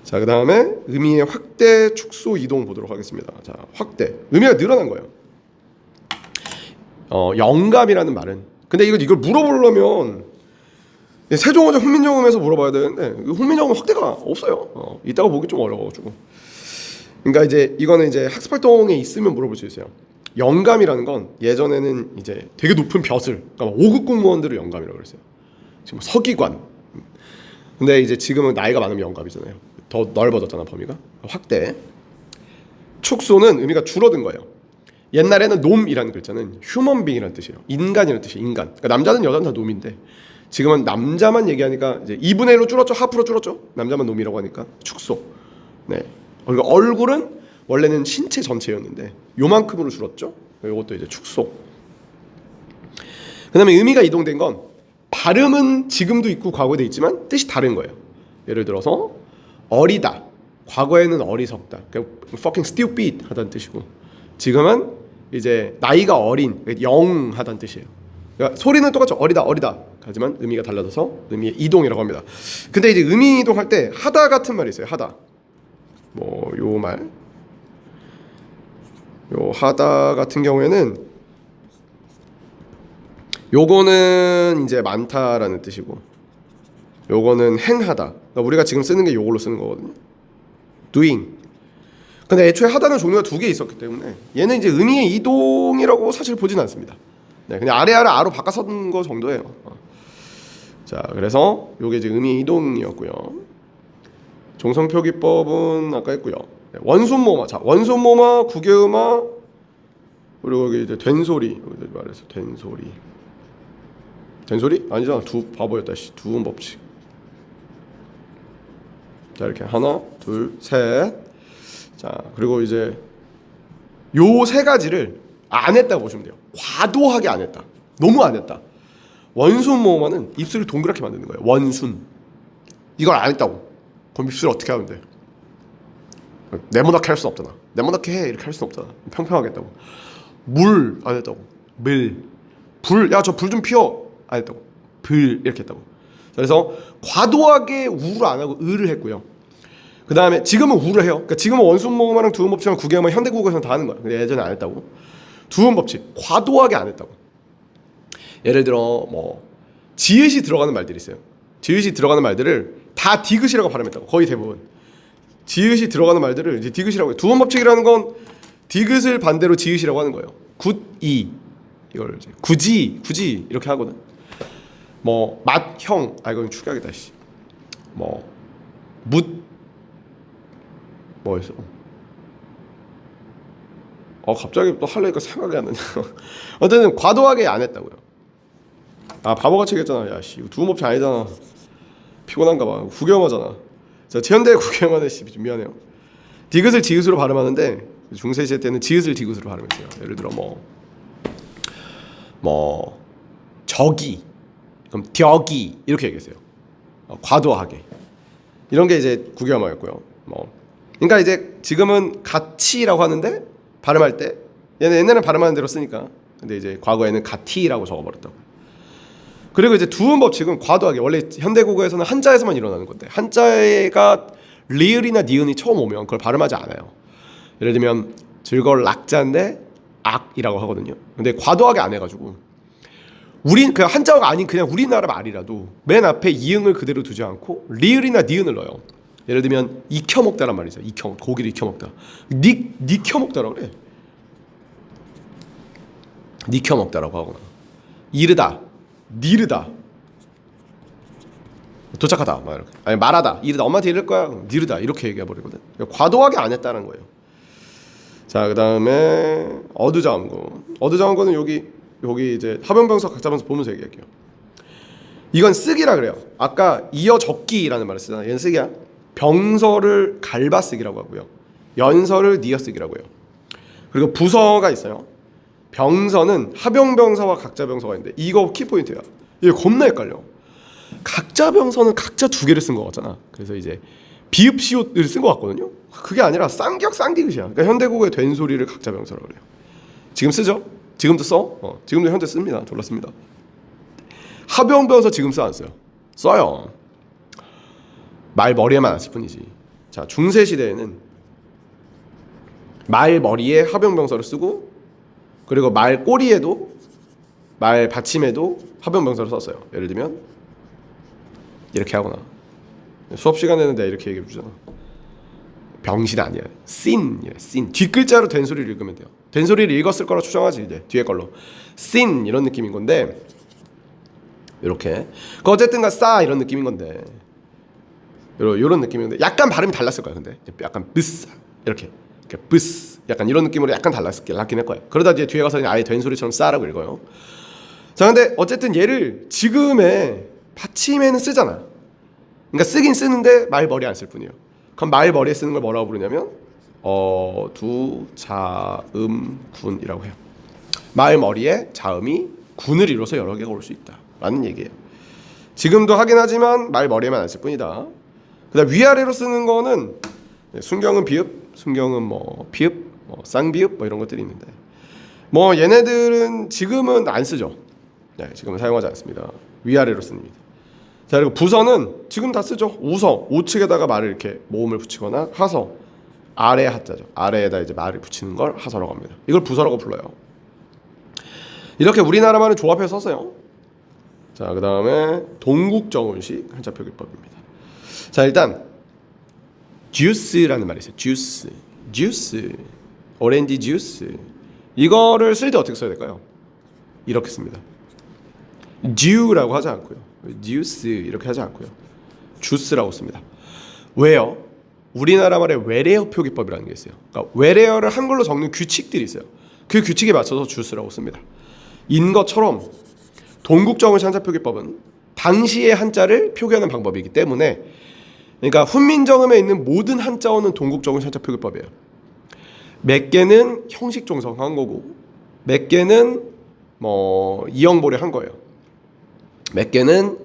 자, 그 다음에 의미의 확대, 축소, 이동 보도록 하겠습니다. 자, 확대. 의미가 늘어난 거예요. 영감이라는 말은. 근데 이걸 물어보려면 세종어적 훈민정음에서 물어봐야 되는데 훈민정음은 확대가 없어요. 이따가 보기 좀 어려워가지고. 그러니까 이제 이거는 이제 학습활동에 있으면 물어볼 수 있어요. 영감이라는 건 예전에는 이제 되게 높은 벼슬, 그러니까 5급 공무원들을 영감이라고 그랬어요. 지금 서기관. 근데 이제 지금은 나이가 많으면 영감이잖아요. 더 넓어졌잖아 범위가. 확대. 축소는 의미가 줄어든 거예요. 옛날에는 놈이라는 글자는 휴먼 빙이라는 뜻이에요. 인간이라는 뜻이에요. 인간. 그러니까 남자는 여자는 다 놈인데 지금은 남자만 얘기하니까 이제 2분의 1로 줄었죠. 하프로 줄었죠. 남자만 놈이라고 하니까 축소. 네. 그러니까 얼굴은 원래는 신체 전체였는데 요만큼으로 줄었죠. 이것도 이제 축소. 그다음에 의미가 이동된 건 발음은 지금도 있고 과거에도 있지만 뜻이 다른 거예요. 예를 들어서 어리다. 과거에는 어리석다. 그러니까 fucking stupid 하다는 뜻이고 지금은 이제 나이가 어린, 영하다는 뜻이에요. 그러니까 소리는 똑같죠. 어리다. 하지만 의미가 달라져서 의미의 이동이라고 합니다. 근데 이제 의미 이동할 때 하다 같은 말이 있어요. 하다. 뭐 요 말. 요 하다 같은 경우에는 요거는 이제 많다라는 뜻이고 요거는 행하다. 그러니까 우리가 지금 쓰는 게 요걸로 쓰는 거거든요. doing. 근데 애초에 하다는 종류가 두 개 있었기 때문에 얘는 이제 의미의 이동이라고 사실 보진 않습니다. 네, 그냥 아로 바꿔 쓴 거 정도예요. 자, 그래서 요게 이제 의미의 이동이었고요. 종성표기법은 아까 했고요. 네, 원순모마. 자, 원순모마, 구개음화, 그리고 여기 이제 된소리. 여기 말해서 된소리. 된소리? 아니잖아. 두 바보였다. 두음 법칙. 자, 이렇게 하나, 둘, 셋. 자, 그리고 이제 요 세 가지를 안 했다고 보시면 돼요. 과도하게 안 했다. 너무 안 했다. 원순모마는 입술을 동그랗게 만드는 거예요. 원순. 이걸 안 했다고. 그럼 입술을 어떻게 하면 돼? 네모나게 할 수 없잖아. 네모나게 해 이렇게 할 수 없잖아. 평평하게 했다고. 물 안 했다고. 밀, 불, 야 저 불 좀 피워 안 했다고. 불 이렇게 했다고. 그래서 과도하게 우를 안 하고 을을 했고요. 그 다음에 지금은 우를 해요. 그러니까 지금은 원순모음어랑 두음법칙이랑 구개음어 현대국어에서는 다 하는 거야. 근데 예전에 안 했다고. 두음법칙 과도하게 안 했다고. 예를 들어 뭐 지읒이 들어가는 말들이 있어요. 지읒이 들어가는 말들을 다 디귿이라고 발음했다고. 거의 대부분 지읒이 들어가는 말들을 이제 디귿이라고 해요. 두음법칙이라는 건 디귿을 반대로 지읒이라고 하는 거예요. 굿이 이걸 이제 굳이 이렇게 하거든. 뭐 맛형 이건 축약이다 씨. 뭐였어? 갑자기 또 하려니까 생각이 안 나네. 어쨌든 과도하게 안 했다고요. 바보같이 얘기했잖아. 야씨 두음법칙 아니잖아. 피곤한가 봐. 구경하잖아. 자, 현대 구경하는 씨 미안해요. 디귿을 지읒으로 발음하는데 중세시대 때는 지읒을 디귿으로 발음했어요. 예를 들어 저기 그럼 벽이 이렇게 얘기했어요. 과도하게 이런 게 이제 구경어였고요. 그러니까 이제 지금은 가치라고 하는데 발음할 때 옛날에는 발음하는 대로 쓰니까 근데 이제 과거에는 가티라고 적어버렸다고. 그리고 이제 두음 법칙은 과도하게 원래 현대국어에서는 한자에서만 일어나는 건데 한자가 리을이나 니은이 처음 오면 그걸 발음하지 않아요. 예를 들면 즐거울 낙자인데 악이라고 하거든요. 근데 과도하게 안 해가지고 우린 그냥 한자어가 아닌 그냥 우리나라 말이라도 맨 앞에 이응을 그대로 두지 않고 리을이나 니은을 넣어요. 예를 들면 익혀먹다란 말이죠. 고기를 익혀먹다. 니켜먹다라고 그래. 니켜먹다라고 하거나 이르다, 니르다, 도착하다, 막 이렇게. 아니 말하다, 이르다, 엄마한테 이럴 거야, 니르다 이렇게 얘기해 버리거든. 그러니까 과도하게 안 했다는 거예요. 자, 그 다음에 어두자원구는 여기 이제 합용병사 각자병사 보면서 얘기할게요. 이건 쓰기라 그래요. 아까 이어 적기라는 말을 쓰잖아. 얘는 쓰기야. 병서를 갈바 쓰기라고 하고요. 연서를 니어 쓰기라고 해요. 그리고 부서가 있어요. 병서는 합용병사와 각자병서가 있는데 이거 키포인트야. 이게 겁나 헷갈려. 각자병서는 각자 두 개를 쓴 거 같잖아. 그래서 이제 비읍 시옷을 쓴 거 같거든요. 그게 아니라 쌍격 쌍디귿이야. 그러니까 현대국어의 된소리를 각자병서라고 그래요. 지금 쓰죠? 지금도 써? 지금도 현재 씁니다. 졸라 씁니다. 합용병서 지금 써 안 써요? 써요. 말머리에만 안 쓸 뿐이지. 자, 중세시대에는 말머리에 합용병서를 쓰고 그리고 말꼬리에도 말 받침에도 합용병서를 썼어요. 예를 들면 이렇게 하거나 수업 시간에는 내가 이렇게 얘기해 주잖아. 병신 아니야. 씬 뒷글자로 된소리를 읽으면 돼요. 된소리를 읽었을 거라 추정하지 이제 뒤에 걸로 씬 이런 느낌인 건데 이렇게 그 어쨌든가 싸 이런 느낌인 건데 요런 느낌인데 약간 발음이 달랐을 거야. 근데 약간 브스 이렇게 브스 약간 이런 느낌으로 약간 달랐긴 할 거야. 그러다 이제 뒤에 가서 아예 된소리처럼 싸라고 읽어요. 자, 근데 어쨌든 얘를 지금의 받침에는 쓰잖아. 그러니까 쓰긴 쓰는데 말머리에 안 쓸 뿐이에요. 그럼 말머리에 쓰는 걸 뭐라고 부르냐면 두 자음 군이라고 해요. 말머리에 자음이 군을 이뤄서 여러 개가 올 수 있다 라는 얘기예요. 지금도 하긴 하지만 말머리에만 안 쓸 뿐이다. 그다음 위아래로 쓰는 거는 순경은 비읍, 순경은 피읍, 쌍비읍 이런 것들이 있는데 얘네들은 지금은 안 쓰죠. 네, 지금은 사용하지 않습니다. 위아래로 씁니다. 자, 그리고 부서는 지금 다 쓰죠. 우서, 우측에다가 말을 이렇게 모음을 붙이거나 하서, 아래 하자죠. 아래에다 이제 말을 붙이는 걸 하서라고 합니다. 이걸 부서라고 불러요. 이렇게 우리나라 말을 조합해서 썼어요. 자, 그 다음에 동국정운식 한자 표기법입니다. 자, 일단 주스라는 말이 있어요. 주스, 오렌지 주스. 이거를 쓸 때 어떻게 써야 될까요? 이렇게 씁니다. 주라고 하지 않고요. 주스 이렇게 하지 않고요. 주스라고 씁니다. 왜요? 우리나라 말에 외래어 표기법이라는 게 있어요. 그러니까 외래어를 한글로 적는 규칙들이 있어요. 그 규칙에 맞춰서 주스라고 씁니다. 인 것처럼 동국정운식 한자 표기법은 당시의 한자를 표기하는 방법이기 때문에 그러니까 훈민정음에 있는 모든 한자어는 동국정운식 한자 표기법이에요. 몇 개는 형식 종성한 거고 몇 개는 이형보리 한 거예요. 몇 개는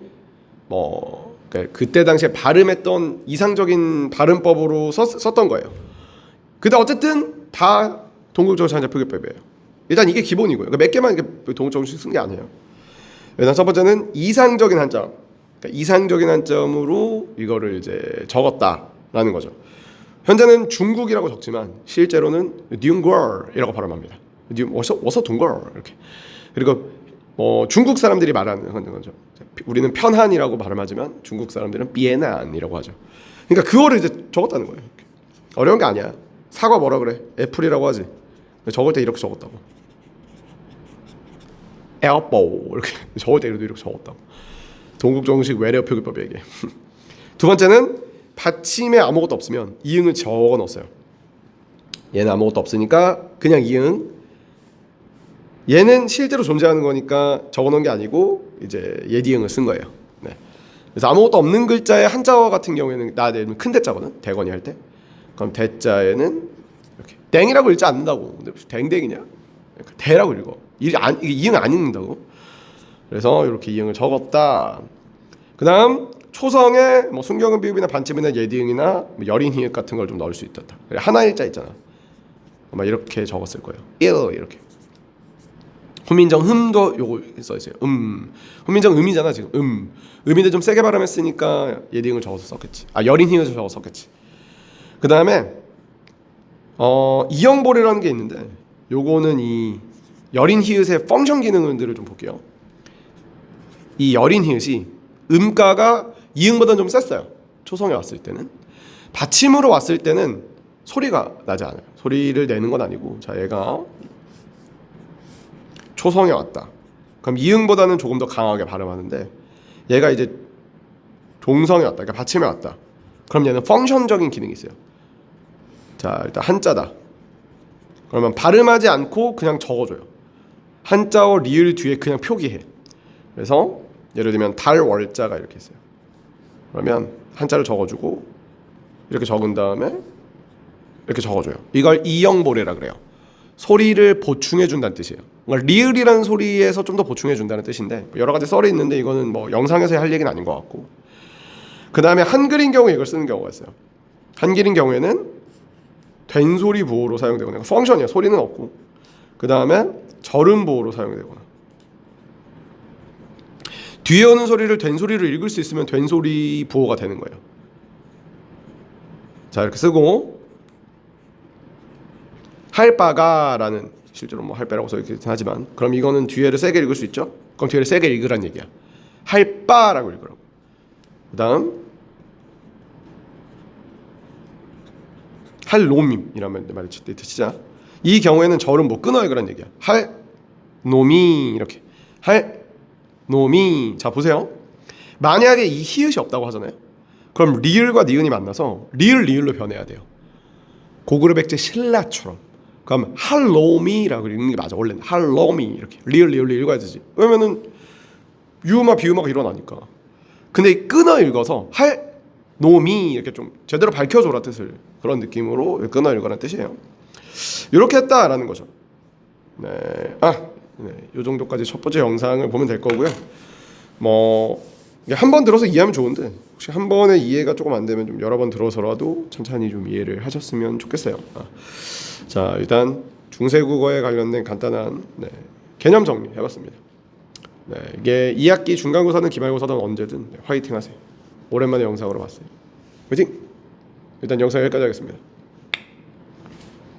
그때 당시에 발음했던 이상적인 발음법으로 썼던 거예요. 근데 어쨌든 다 동국정식 한자 표기법이에요. 일단 이게 기본이고요. 그러니까 몇 개만 이렇게 동국정식 쓴 게 아니에요. 일단 첫 번째는 이상적인 한점. 그러니까 이상적인 한점으로 이거를 이제 적었다라는 거죠. 현재는 중국이라고 적지만 실제로는 뉴걸이라고 발음합니다. 어서 동걸 이렇게. 그리고 중국 사람들이 말하는 거죠. 우리는 편한이라고 발음하지만 중국 사람들은 비에난이라고 하죠. 그러니까 그거를 이제 적었다는 거예요. 어려운 게 아니야. 사과 뭐라 그래? 애플이라고 하지. 적을 때 이렇게 적었다고. 에어보 이렇게 적을 때 이렇게 적었다고. 동국정식 외래어 표기법이 이게. 두 번째는 받침에 아무것도 없으면 이응을 적어 넣었어요. 얘는 아무것도 없으니까 그냥 이응. 얘는 실제로 존재하는 거니까 적어 놓은 게 아니고 이제 예디응을 쓴 거예요. 네. 그래서 아무것도 없는 글자의 한자어 같은 경우에는 나 예를 들면 큰 대자거든. 대건이 할 때. 그럼 대자에는 이렇게 땡이라고 읽지 않는다고. 근데 댕댕이냐? 대라고 읽어. 이응을 안 읽는다고. 그래서 이렇게 이응을 적었다. 그다음 초성에 뭐 순경음 비읍이나 반침이나 예디응이나 뭐 여린 히읗 같은 걸 좀 넣을 수 있다. 하나 일자 있잖아. 아마 이렇게 적었을 거예요. 이렇게. 후민정 흠도 요거 써 있어요. 후민정 음이잖아 지금. 음인데 좀 세게 발음했으니까 예디응을 적어서 썼겠지. 여린 히읗을 적어서 썼겠지. 그 다음에 이형볼이라는 게 있는데 요거는 이 여린 히읗의 펑션 기능들을 좀 볼게요. 이 여린 히읗이 음가가 이응보다는 좀 셌어요. 초성에 왔을 때는. 받침으로 왔을 때는 소리가 나지 않아요. 소리를 내는 건 아니고 자 얘가 초성에 왔다. 그럼 이응보다는 조금 더 강하게 발음하는데 얘가 이제 종성에 왔다. 그러니까 받침에 왔다. 그럼 얘는 펑션적인 기능이 있어요. 자 일단 한자다. 그러면 발음하지 않고 그냥 적어줘요. 한자어 리을 뒤에 그냥 표기해. 그래서 예를 들면 달월자가 이렇게 있어요. 그러면 한자를 적어주고 이렇게 적은 다음에 이렇게 적어줘요. 이걸 이형보래라 그래요. 소리를 보충해준다는 뜻이에요. 그러니까 리을이라는 소리에서 좀 더 보충해준다는 뜻인데 여러 가지 썰이 있는데 이거는 뭐 영상에서 할 얘기는 아닌 것 같고. 그 다음에 한글인 경우에 이걸 쓰는 경우가 있어요. 한글인 경우에는 된소리 부호로 사용되거나 펑션이야. 소리는 없고. 그 다음에 절음 부호로 사용되거나. 뒤에 오는 소리를 된소리로 읽을 수 있으면 된소리 부호가 되는 거예요. 자 이렇게 쓰고 할바가라는 실제로 뭐 할배라고 써있긴 하지만 그럼 이거는 뒤에를 세게 읽을 수 있죠? 그럼 뒤에를 세게 읽으란 얘기야. 할바라고 읽으라고. 그 다음 할놈이라면 말을 치자. 이 경우에는 절은 뭐 끊어 읽으란 얘기야. 할놈이 이렇게 할놈이. 자 보세요. 만약에 이 히읗이 없다고 하잖아요. 그럼 리을과 니은이 만나서 리을로 변해야 돼요. 고그룹 액제 신라처럼. 그럼 할로미라고 읽는 게 맞아. 원래는 할로미 이렇게 리을로 읽어야 되지. 왜냐면은 유음화 비음화가 일어나니까. 근데 끊어 읽어서 할노미 이렇게 좀 제대로 밝혀줘라 뜻을. 그런 느낌으로 끊어 읽어라는 뜻이에요. 이렇게 했다라는 거죠. 네, 이 정도까지 첫 번째 영상을 보면 될 거고요. 뭐 한 번 들어서 이해하면 좋은데 혹시 한 번에 이해가 조금 안 되면 좀 여러 번 들어서라도 천천히 좀 이해를 하셨으면 좋겠어요. 자 일단 중세국어에 관련된 간단한 개념 정리 해봤습니다. 이게 2학기 중간고사든 기말고사든 언제든 화이팅 하세요. 오랜만에 영상으로 봤어요. 화이팅! 일단 영상 여기까지 하겠습니다.